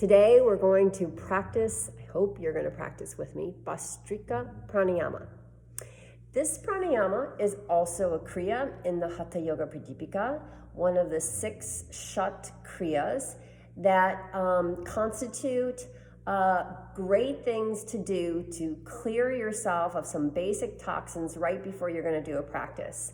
Today we're going to practice, I hope you're going to practice with me, Bhastrka Pranayama. This pranayama is also a kriya in the Hatha Yoga Pradipika, one of the 6 Shat kriyas that constitute great things to do to clear yourself of some basic toxins right before you're going to do a practice.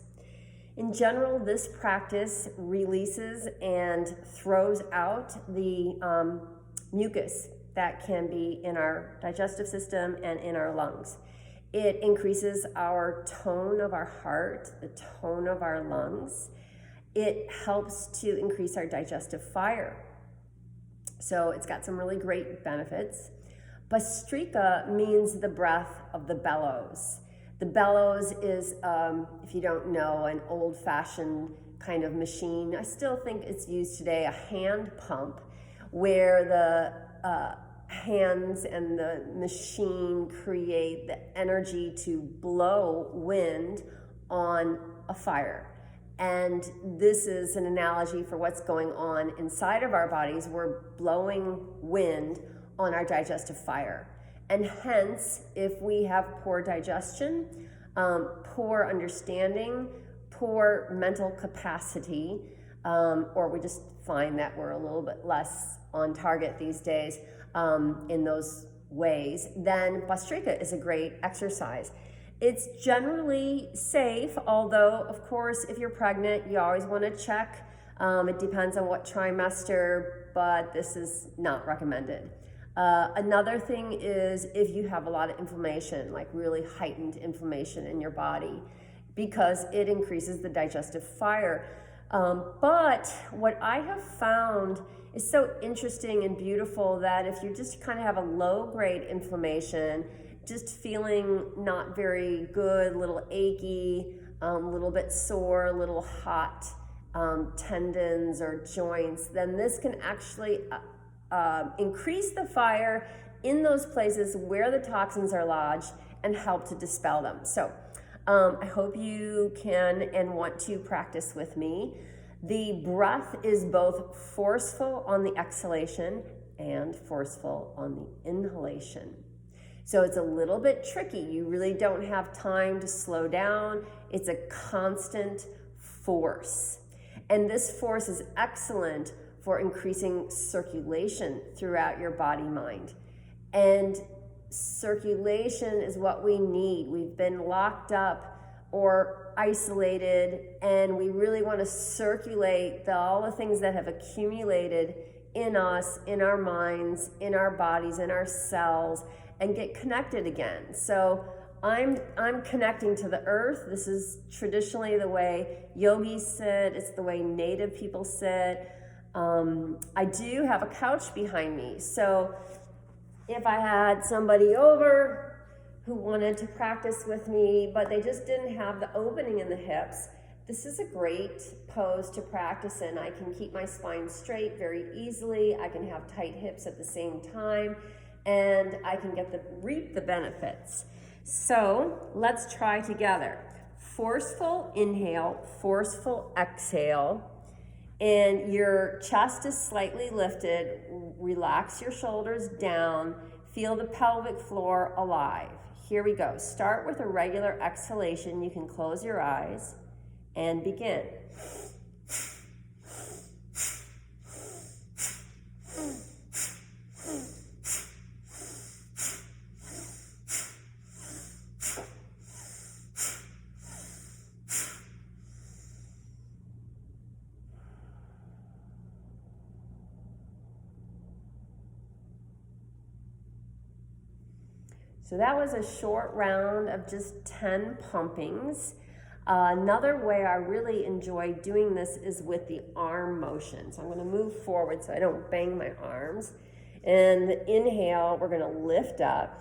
In general, this practice releases and throws out the mucus that can be in our digestive system and in our lungs. It increases our tone of our heart, the tone of our lungs. It helps to increase our digestive fire. So it's got some really great benefits. Bhastrika means the breath of the bellows. The bellows is, if you don't know, an old-fashioned kind of machine. I still think it's used today, a hand pump, where the hands and the machine create the energy to blow wind on a fire. And this is an analogy for what's going on inside of our bodies. We're blowing wind on our digestive fire. And hence, if we have poor digestion, poor understanding, poor mental capacity, or we just find that we're a little bit less on target these days in those ways, then Bhastrika is a great exercise. It's generally safe, although, of course, if you're pregnant, you always want to check. It depends on what trimester, but this is not recommended. Another thing is if you have a lot of inflammation, like really heightened inflammation in your body, because it increases the digestive fire. But what I have found is so interesting and beautiful that if you just kind of have a low-grade inflammation, just feeling not very good, a little achy, a little bit sore, a little hot tendons or joints, then this can actually increase the fire in those places where the toxins are lodged and help to dispel them. So I hope you can and want to practice with me. The breath is both forceful on the exhalation and forceful on the inhalation. So it's a little bit tricky. You really don't have time to slow down. It's a constant force. And this force is excellent for increasing circulation throughout your body-mind. And circulation is what we need. We've been locked up or isolated, and we really want to circulate all the things that have accumulated in us, in our minds, in our bodies, in our cells, and get connected again. So I'm connecting to the earth. This is traditionally the way yogis sit. It's the way native people sit. I do have a couch behind me. So if I had somebody over who wanted to practice with me, but they just didn't have the opening in the hips, this is a great pose to practice in. I can keep my spine straight very easily. I can have tight hips at the same time, and I can reap the benefits. So let's try together. Forceful inhale, forceful exhale, and your chest is slightly lifted. Relax your shoulders down. Feel the pelvic floor alive. Here we go. Start with a regular exhalation. You can close your eyes and begin. So that was a short round of just 10 pumpings. Another way I really enjoy doing this is with the arm motion. So I'm going to move forward so I don't bang my arms. And the inhale, we're going to lift up.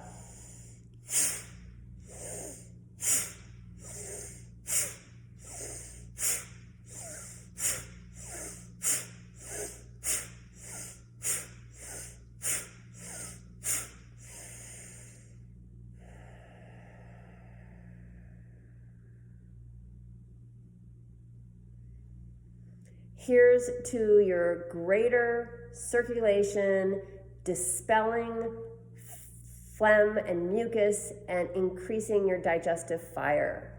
Here's to your greater circulation dispelling phlegm and mucus and increasing your digestive fire.